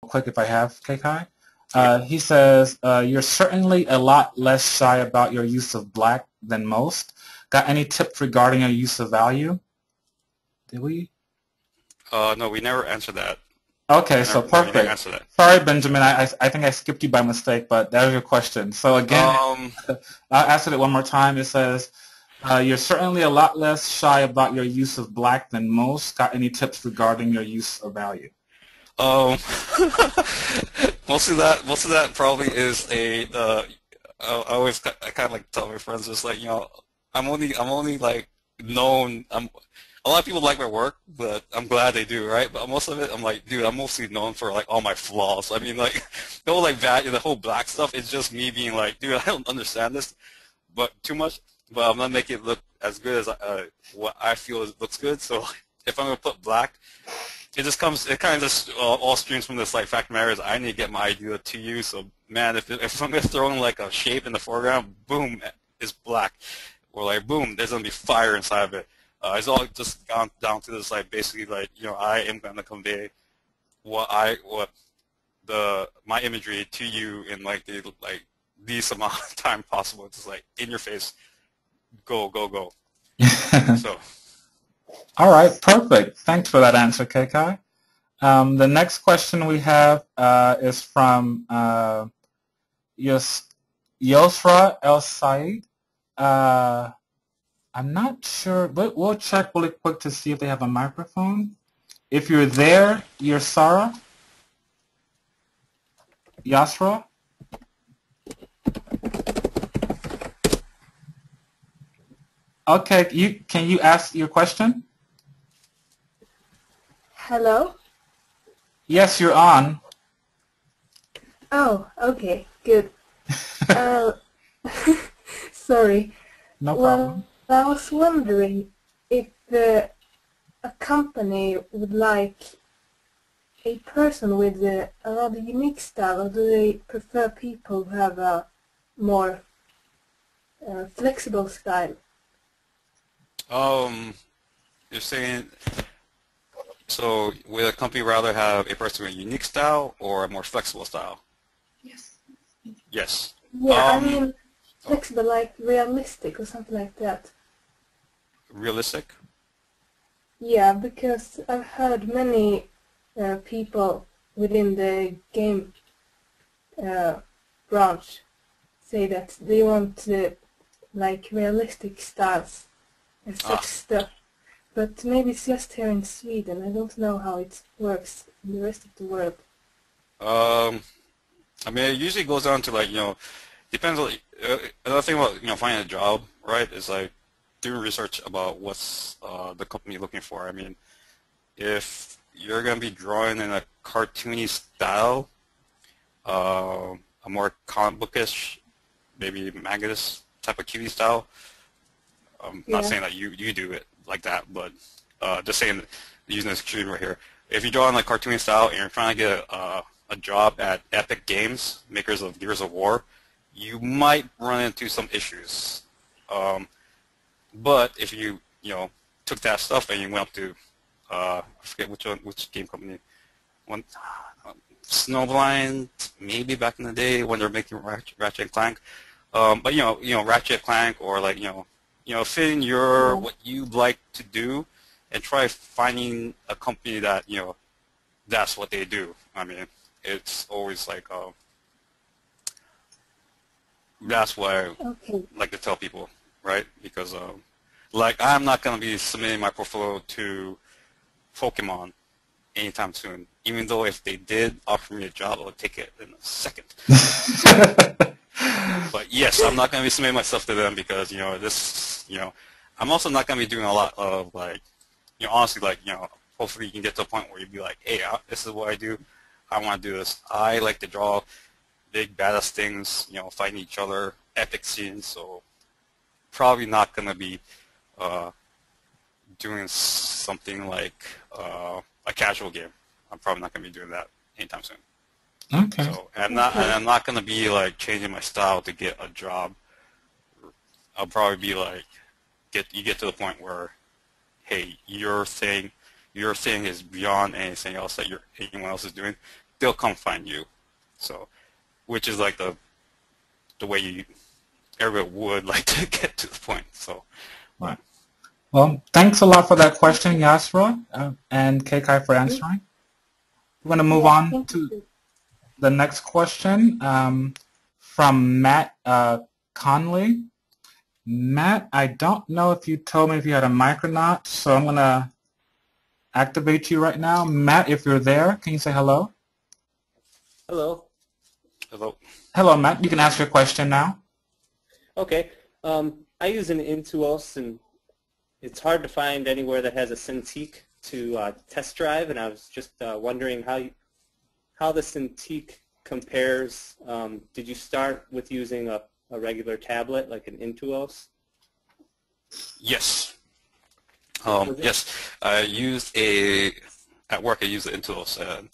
quick if I have, KeKai. He says, you're certainly a lot less shy about your use of black than most. Got any tips regarding your use of value? Did we? No, we never answered that. Okay, so We never perfect. answered that. Sorry, Benjamin, I think I skipped you by mistake, but that was your question. So again, Um, I'll answer it one more time. It says, you're certainly a lot less shy about your use of black than most. Got any tips regarding your use of value? um, most of that probably is I always I kind of like tell my friends just like I'm only like known. A lot of people like my work, but I'm glad they do, right? But most of it, I'm like, dude, I'm mostly known for like all my flaws. I mean, like the whole like value, the whole black stuff is just me being like, dude, I don't understand this, but too much. But I'm gonna make it look as good as what I feel looks good. So if I'm gonna put black, it kind of just all streams from this like fact of the matter is I need to get my idea to you. So man, if I'm gonna throw in like a shape in the foreground, boom, it's black, or like boom, there's gonna be fire inside of it. It's all just gone down to this like basically like I am gonna convey what my imagery to you in like the least amount of time possible. It's just like in your face, go go go. So. All right, perfect. Thanks for that answer, KeKai. The next question we have is from Yosra El Said. I'm not sure, but we'll check really quick to see if they have a microphone. If you're there, you're Sarah? Yasra? Okay, can you ask your question? Hello? Yes, you're on. Oh, okay, good. Uh, sorry. No Well, problem. I was wondering if a company would like a person with a rather unique style, or do they prefer people who have a more flexible style? You're saying so would a company rather have a person with a unique style or a more flexible style? Yes. Yes. Yeah, I Um, mean flexible, like realistic or something like that. Realistic? Yeah, because I've heard many people within the game uh, branch say that they want like realistic styles and such Ah. stuff. But maybe it's just here in Sweden. I don't know how it works in the rest of the world. Um, I mean, it usually goes down to like, depends on, another thing about, finding a job, right, is like doing research about what's the company looking for. I mean, if you're going to be drawing in a cartoony style, a more comic bookish, maybe manga type of cutie style, I'm not Yeah. saying that you do it like that, but just saying, using this extreme right here. If you draw in like cartoon style and you're trying to get a job at Epic Games, makers of Gears of War, you might run into some issues. But if you took that stuff and you went up to I forget which game company, one Snowblind, maybe back in the day when they're making Ratchet and Clank. But Ratchet Clank, or like fit in your Yeah. what you'd like to do, and try finding a company that that's what they do. I mean, it's always like that's what I Okay. like to tell people, right? Because like I'm not gonna be submitting my portfolio to Pokemon anytime soon. Even though if they did offer me a job, I would take it in a second. But yes, I'm not going to be submitting myself to them because I'm also not going to be doing a lot of like, honestly, like hopefully you can get to a point where you'd be like, hey, this is what I do. I want to do this. I like to draw big badass things, fighting each other, epic scenes. So probably not going to be doing something like a casual game. I'm probably not going to be doing that anytime soon. Okay. So and Okay. I'm not going to be like changing my style to get a job. I'll probably be like, you get to the point where, hey, your thing is beyond anything else that anyone else is doing. they'll come find you. So, which is like the way everybody would like to get to the point. So, Right. Well, thanks a lot for that question, Yasra, and KeKai for answering. We're going to move Yes, on thank to you. the next question from Matt Conley. Matt, I don't know if you told me if you had a mic or not, so I'm going to activate you right now. Matt, if you're there, can you say hello? Hello. hello. Hello, Matt. You can ask your question now. Okay. I use an Intuos, and it's hard to find anywhere that has a Cintiq to test drive, and I was just wondering how the Cintiq compares. Did you start with using a regular tablet like an Intuos? Yes. Was it? Yes. At work I used the Intuos, and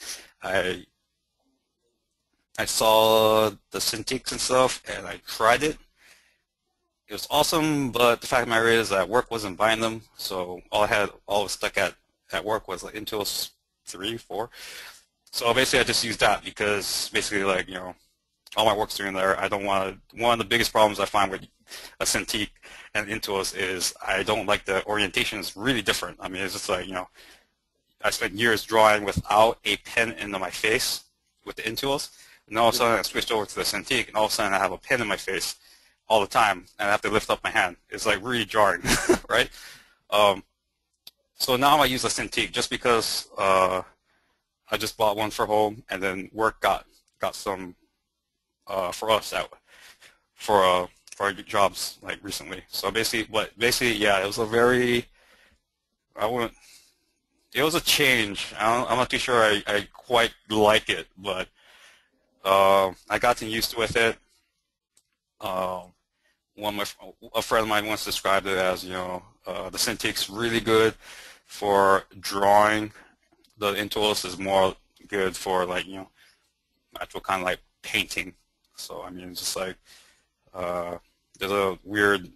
I saw the Cintiqs and stuff, and I tried it. It was awesome, but the fact of the matter is that work wasn't buying them, so all was stuck at work was like Intuos 3, 4. So basically I just used that because basically like, all my work's doing there. I don't want to, one of the biggest problems I find with a Cintiq and Intuos is I don't like the orientation is really different. I mean, it's just like, I spent years drawing without a pen into my face with the Intuos, and all of a sudden I switched over to the Cintiq, and all of a sudden I have a pen in my face all the time, and I have to lift up my hand. It's like really jarring, right? So now I use a Cintiq just because I just bought one for home, and then work got some for us for our jobs like recently. So basically, yeah, it was a very it was a change. I'm not too sure I quite like it, but I gotten used to with it. A friend of mine once described it as, the Cintiq's really good for drawing. The Intuos is more good for like, actual kind of like painting. So I mean, it's just like there's a weird.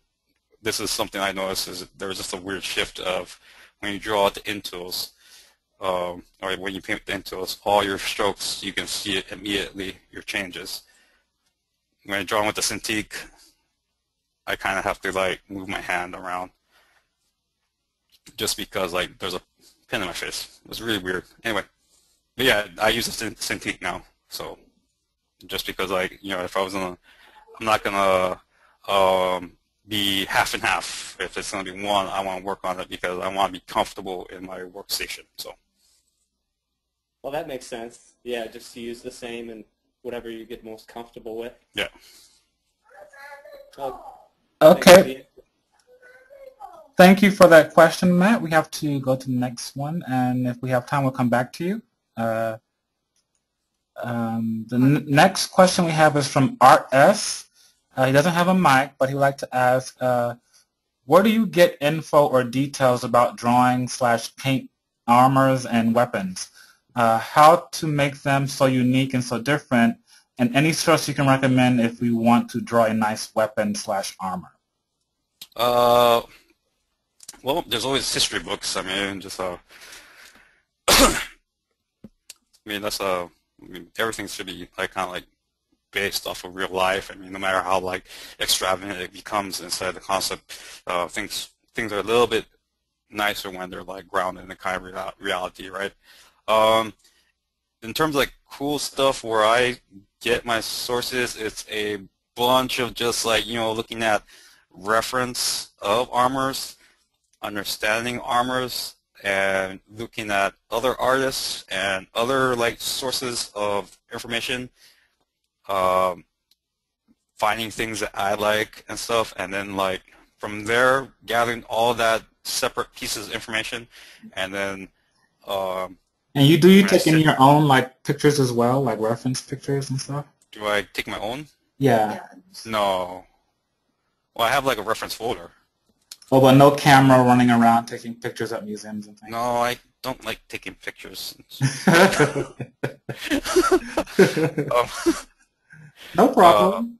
This is something I noticed is there's just a weird shift of when you draw out the Intuos, or when you paint the Intuos, all your strokes you can see it immediately, your changes. When I draw with the Cintiq, I kind of have to like move my hand around just because like there's a pin in my face. It was really weird. Anyway, but yeah, I use a Cintiq now. So just because like, if I was I'm not gonna be half and half. If it's gonna be one, I want to work on it because I want to be comfortable in my workstation. So. Well, that makes sense. Yeah, just to use the same and whatever you get most comfortable with. Yeah. Well, Okay. Thank you for that question, Matt. We have to go to the next one, and if we have time, we'll come back to you. The next question we have is from Art S. He doesn't have a mic, but he would like to ask, where do you get info or details about drawing / paint armors and weapons? How to make them so unique and so different, and any source you can recommend if we want to draw a nice weapon / armor. Well, there's always history books. I mean, just everything should be like kind of like based off of real life. I mean, no matter how like extravagant it becomes inside the concept, things are a little bit nicer when they're like grounded in the kind of reality, right? In terms of like cool stuff where I get my sources, it's a bunch of just like, looking at reference of armors, understanding armors, and looking at other artists and other like sources of information, finding things that I like and stuff, and then like from there gathering all that separate pieces of information, and then and you take in your own like pictures as well, like reference pictures and stuff? Do I take my own? Yeah. No. Well, I have like a reference folder. Oh, but no camera running around taking pictures at museums and things? No, I don't like taking pictures. No problem.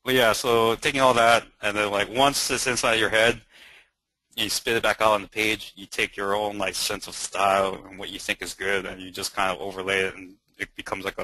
But yeah, so taking all that, and then like once it's inside your head, you spit it back out on the page, you take your own like sense of style and what you think is good, and you just kind of overlay it and it becomes like a